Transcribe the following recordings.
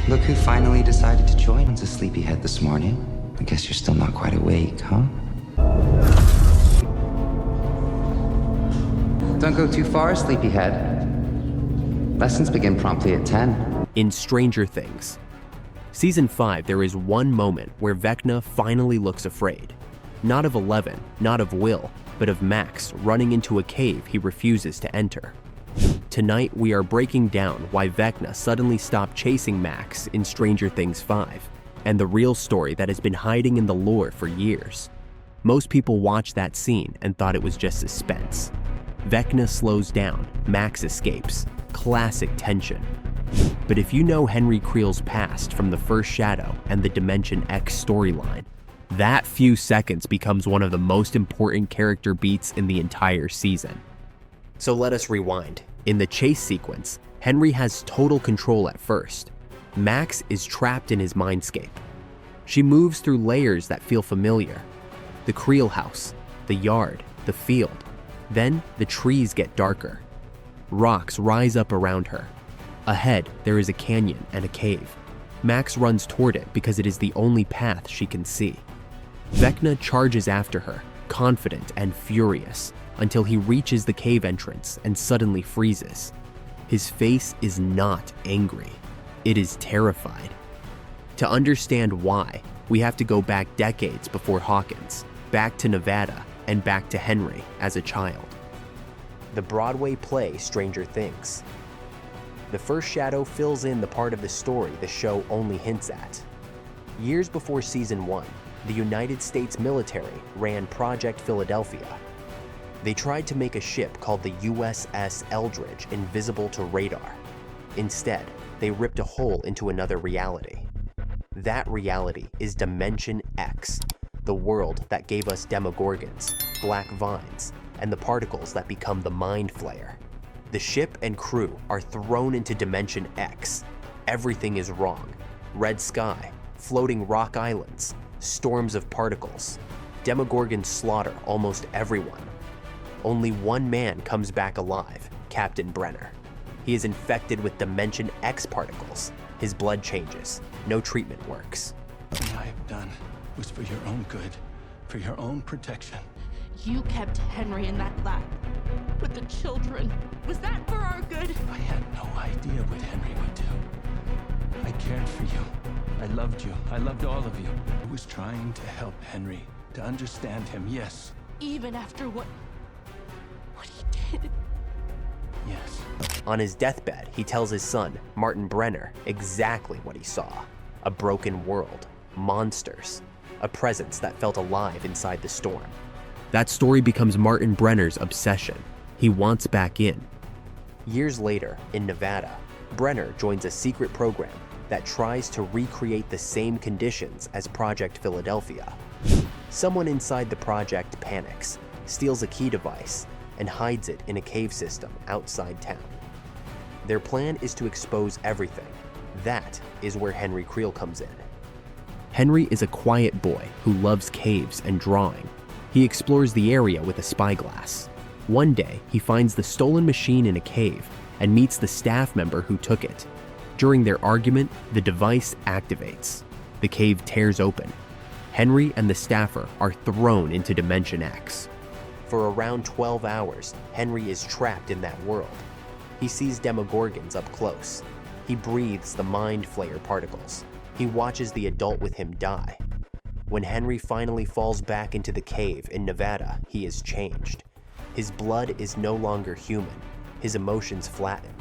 Look who finally decided to join us, a sleepyhead this morning. I guess you're still not quite awake, huh? Don't go too far, sleepyhead. Lessons begin promptly at 10. In Stranger Things. Season 5, there is one moment where Vecna finally looks afraid. Not of Eleven, not of Will, but of Max running into a cave he refuses to enter. Tonight, we are breaking down why Vecna suddenly stopped chasing Max in Stranger Things 5, and the real story that has been hiding in the lore for years. Most people watched that scene and thought it was just suspense. Vecna slows down, Max escapes. Classic tension. But if you know Henry Creel's past from the first Shadow and the Dimension X storyline, that few seconds becomes one of the most important character beats in the entire season. So let us rewind. In the chase sequence, Henry has total control at first. Max is trapped in his mindscape. She moves through layers that feel familiar. The Creel House, the yard, the field. Then the trees get darker. Rocks rise up around her. Ahead, there is a canyon and a cave. Max runs toward it because it is the only path she can see. Vecna charges after her, confident and furious, until he reaches the cave entrance and suddenly freezes. His face is not angry. It is terrified. To understand why, we have to go back decades before Hawkins, back to Nevada, and back to Henry as a child. The Broadway play Stranger Things. The first Shadow fills in the part of the story the show only hints at. Years before season 1, the United States military ran Project Philadelphia. They tried to make a ship called the USS Eldridge invisible to radar. Instead, they ripped a hole into another reality. That reality is Dimension X, the world that gave us Demogorgons, black vines, and the particles that become the Mind Flayer. The ship and crew are thrown into Dimension X. Everything is wrong. Red sky, floating rock islands, storms of particles. Demogorgons slaughter almost everyone. Only one man comes back alive, Captain Brenner. He is infected with Dimension X particles. His blood changes. No treatment works. What I have done was for your own good, for your own protection. You kept Henry in that lab with the children. Was that for our good? I had no idea what Henry would do. I cared for you. I loved you. I loved all of you. I was trying to help Henry, to understand him, yes. Even after what he did. Yes. On his deathbed, he tells his son, Martin Brenner, exactly what he saw. A broken world, monsters, a presence that felt alive inside the storm. That story becomes Martin Brenner's obsession. He wants back in. Years later, in Nevada, Brenner joins a secret program that tries to recreate the same conditions as Project Philadelphia. Someone inside the project panics, steals a key device, and hides it in a cave system outside town. Their plan is to expose everything. That is where Henry Creel comes in. Henry is a quiet boy who loves caves and drawing. He explores the area with a spyglass. One day, he finds the stolen machine in a cave and meets the staff member who took it. During their argument, the device activates. The cave tears open. Henry and the staffer are thrown into Dimension X. For around 12 hours, Henry is trapped in that world. He sees Demogorgons up close. He breathes the Mind Flayer particles. He watches the adult with him die. When Henry finally falls back into the cave in Nevada, he is changed. His blood is no longer human. His emotions flatten.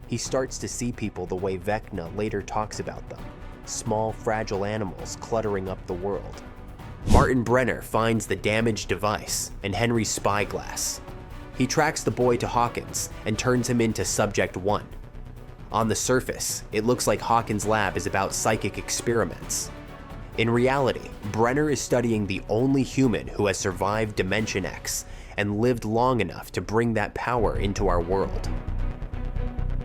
He starts to see people the way Vecna later talks about them. Small, fragile animals cluttering up the world. Martin Brenner finds the damaged device and Henry's spyglass. He tracks the boy to Hawkins and turns him into Subject 1. On the surface, it looks like Hawkins' lab is about psychic experiments. In reality, Brenner is studying the only human who has survived Dimension X and lived long enough to bring that power into our world.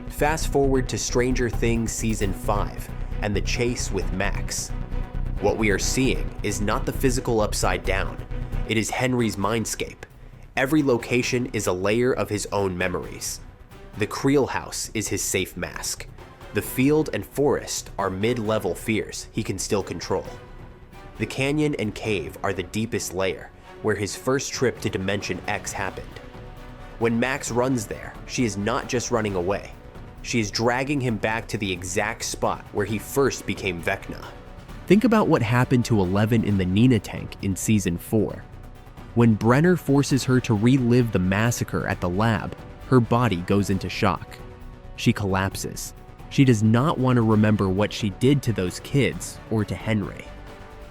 Fast forward to Stranger Things Season 5 and the chase with Max. What we are seeing is not the physical upside down, it is Henry's mindscape. Every location is a layer of his own memories. The Creel House is his safe mask. The field and forest are mid-level fears he can still control. The canyon and cave are the deepest layer, where his first trip to Dimension X happened. When Max runs there, she is not just running away. She is dragging him back to the exact spot where he first became Vecna. Think about what happened to 11 in the Nina tank in Season 4. When Brenner forces her to relive the massacre at the lab, her body goes into shock. She collapses. She does not want to remember what she did to those kids or to Henry.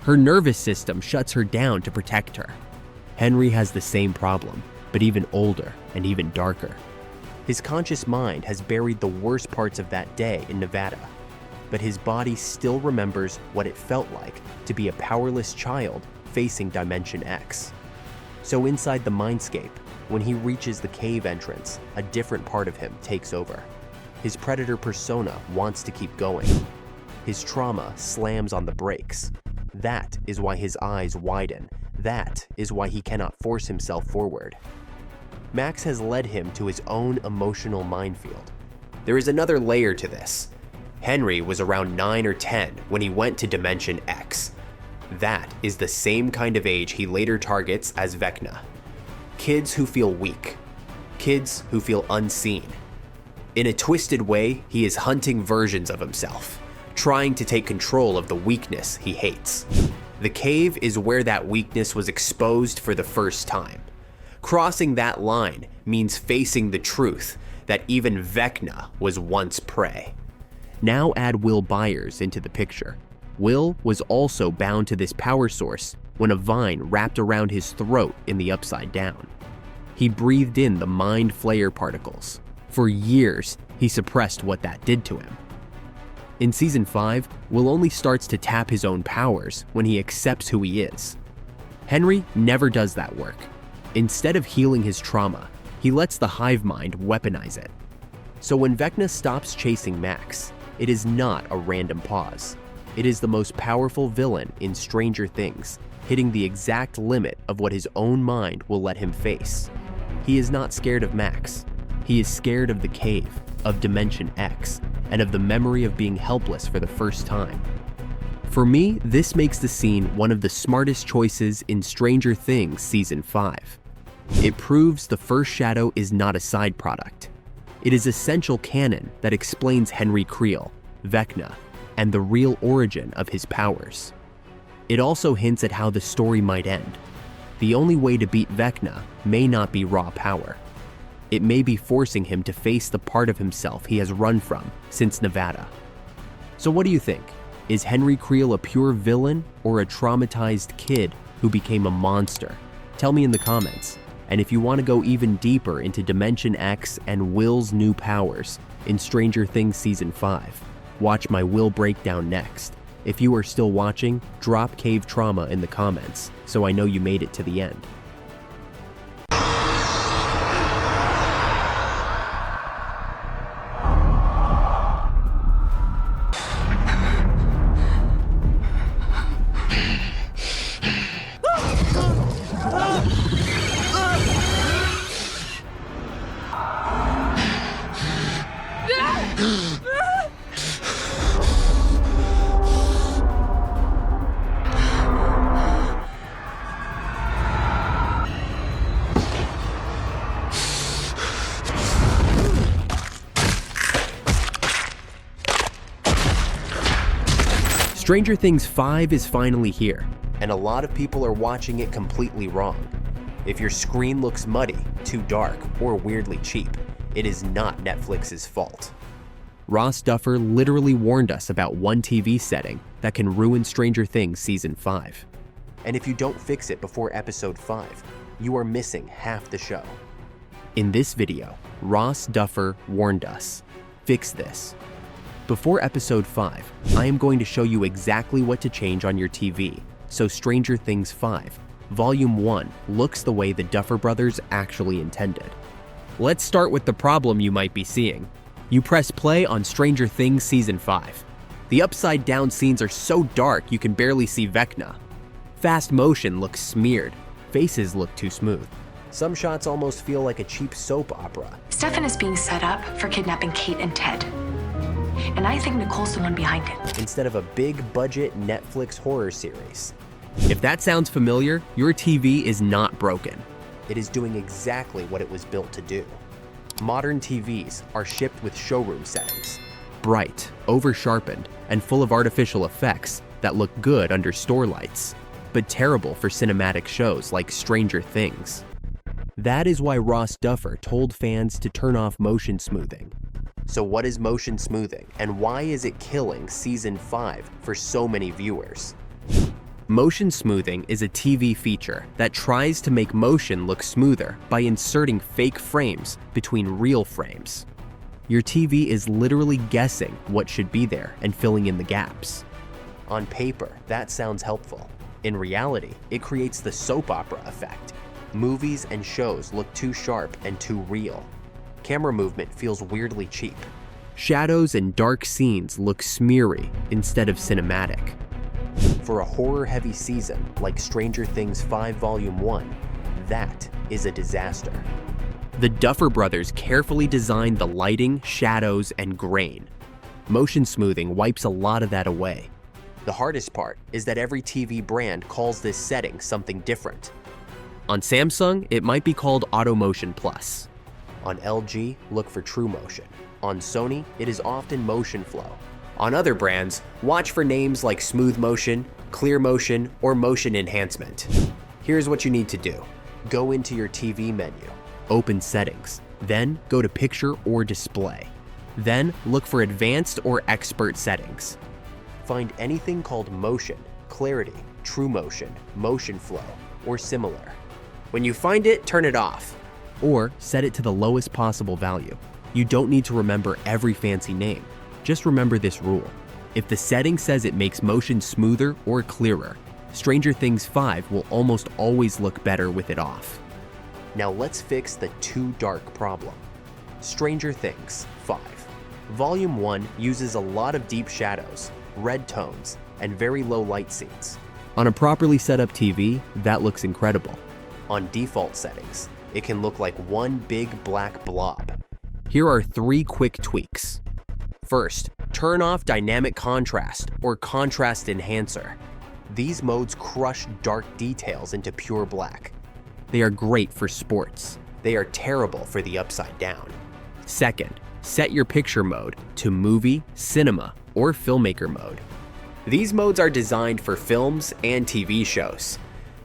Her nervous system shuts her down to protect her. Henry has the same problem, but even older and even darker. His conscious mind has buried the worst parts of that day in Nevada, but his body still remembers what it felt like to be a powerless child facing Dimension X. So inside the mindscape, when he reaches the cave entrance, a different part of him takes over. His predator persona wants to keep going. His trauma slams on the brakes. That is why his eyes widen. That is why he cannot force himself forward. Max has led him to his own emotional minefield. There is another layer to this. Henry was around 9 or 10 when he went to Dimension X. That is the same kind of age he later targets as Vecna. Kids who feel weak. Kids who feel unseen. In a twisted way, he is hunting versions of himself, trying to take control of the weakness he hates. The cave is where that weakness was exposed for the first time. Crossing that line means facing the truth that even Vecna was once prey. Now add Will Byers into the picture. Will was also bound to this power source when a vine wrapped around his throat in the Upside Down. He breathed in the Mind Flayer particles. For years, he suppressed what that did to him. In Season 5, Will only starts to tap his own powers when he accepts who he is. Henry never does that work. Instead of healing his trauma, he lets the hive mind weaponize it. So when Vecna stops chasing Max, it is not a random pause. It is the most powerful villain in Stranger Things, hitting the exact limit of what his own mind will let him face. He is not scared of Max. He is scared of the cave, of Dimension X, and of the memory of being helpless for the first time. For me, this makes the scene one of the smartest choices in Stranger Things Season 5. It proves the first shadow is not a side product. It is essential canon that explains Henry Creel, Vecna, and the real origin of his powers. It also hints at how the story might end. The only way to beat Vecna may not be raw power. It may be forcing him to face the part of himself he has run from since Nevada. So what do you think? Is Henry Creel a pure villain or a traumatized kid who became a monster? Tell me in the comments. And if you want to go even deeper into Dimension X and Will's new powers in Stranger Things Season 5, watch my Will breakdown next. If you are still watching, drop cave trauma in the comments so I know you made it to the end. Stranger Things 5 is finally here, and a lot of people are watching it completely wrong. If your screen looks muddy, too dark, or weirdly cheap, it is not Netflix's fault. Ross Duffer literally warned us about one TV setting that can ruin Stranger Things Season 5. And if you don't fix it before Episode 5, you are missing half the show. In this video, Ross Duffer warned us. Fix this. Before Episode 5, I am going to show you exactly what to change on your TV, so Stranger Things 5, Volume 1 looks the way the Duffer Brothers actually intended. Let's start with the problem you might be seeing. You press play on Stranger Things Season 5. The upside down scenes are so dark you can barely see Vecna. Fast motion looks smeared, faces look too smooth. Some shots almost feel like a cheap soap opera. Stefan is being set up for kidnapping Kate and Ted. and I think Nicole's the one behind it. instead of a big-budget Netflix horror series. If that sounds familiar, your TV is not broken. It is doing exactly what it was built to do. Modern TVs are shipped with showroom settings, bright, over-sharpened, and full of artificial effects that look good under store lights, but terrible for cinematic shows like Stranger Things. That is why Ross Duffer told fans to turn off motion smoothing. So what is motion smoothing, and why is it killing Season 5 for so many viewers? Motion smoothing is a TV feature that tries to make motion look smoother by inserting fake frames between real frames. Your TV is literally guessing what should be there and filling in the gaps. On paper, that sounds helpful. In reality, it creates the soap opera effect. Movies and shows look too sharp and too real. Camera movement feels weirdly cheap. Shadows and dark scenes look smeary instead of cinematic. For a horror-heavy season like Stranger Things 5 Volume 1, that is a disaster. The Duffer Brothers carefully designed the lighting, shadows, and grain. Motion smoothing wipes a lot of that away. The hardest part is that every TV brand calls this setting something different. On Samsung, it might be called Auto Motion Plus. On LG, look for True Motion. On Sony, it is often Motion Flow. On other brands, watch for names like Smooth Motion, Clear Motion, or Motion Enhancement. Here's what you need to do. Go into your TV menu, open Settings, then go to Picture or Display. Then look for Advanced or Expert Settings. Find anything called Motion, Clarity, True Motion, Motion Flow, or similar. When you find it, turn it off. Or set it to the lowest possible value. You don't need to remember every fancy name. Just remember this rule. If the setting says it makes motion smoother or clearer, Stranger Things 5 will almost always look better with it off. Now let's fix the too dark problem. Stranger Things 5. Volume 1 uses a lot of deep shadows, red tones, and very low light scenes. On a properly set up TV, that looks incredible. On default settings, it can look like one big black blob. Here are 3 quick tweaks. First, turn off dynamic contrast or contrast enhancer. These modes crush dark details into pure black. They are great for sports. They are terrible for the upside down. Second, set your picture mode to movie, cinema, or filmmaker mode. These modes are designed for films and TV shows.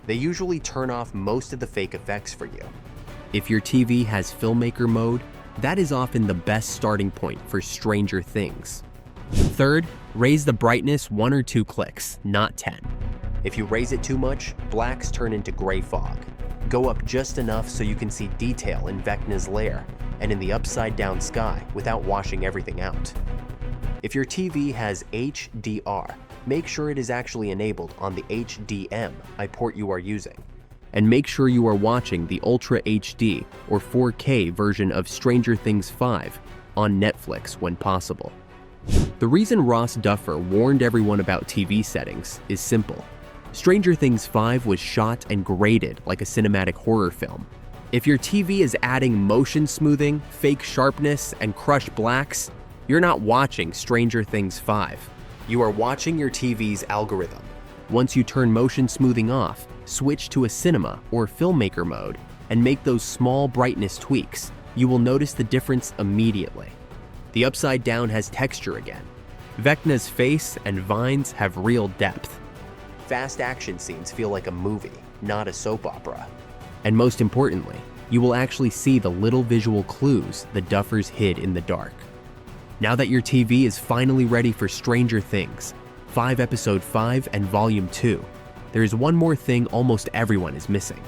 They usually turn off most of the fake effects for you. If your TV has filmmaker mode, that is often the best starting point for Stranger Things. Third, raise the brightness 1 or 2 clicks, not 10. If you raise it too much, blacks turn into gray fog. Go up just enough so you can see detail in Vecna's lair and in the upside down sky without washing everything out. If your TV has HDR, make sure it is actually enabled on the HDMI port you are using. And make sure you are watching the Ultra HD or 4K version of Stranger Things 5 on Netflix when possible. The reason Ross Duffer warned everyone about TV settings is simple. Stranger Things 5 was shot and graded like a cinematic horror film. If your TV is adding motion smoothing, fake sharpness, and crushed blacks, you're not watching Stranger Things 5. You are watching your TV's algorithm. Once you turn motion smoothing off, switch to a cinema or filmmaker mode, and make those small brightness tweaks, you will notice the difference immediately. The upside down has texture again. Vecna's face and vines have real depth. Fast action scenes feel like a movie, not a soap opera. And most importantly, you will actually see the little visual clues the Duffers hid in the dark. Now that your TV is finally ready for Stranger Things, 5 Episode 5 and Volume 2, there is one more thing almost everyone is missing.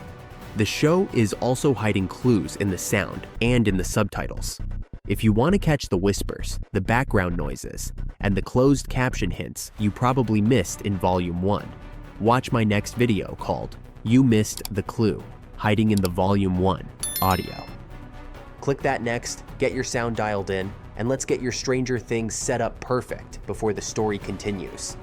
The show is also hiding clues in the sound and in the subtitles. If you want to catch the whispers, the background noises, and the closed caption hints you probably missed in Volume 1, watch my next video called You Missed the Clue, hiding in the Volume 1 audio. Click that next, get your sound dialed in, and let's get your Stranger Things set up perfect before the story continues.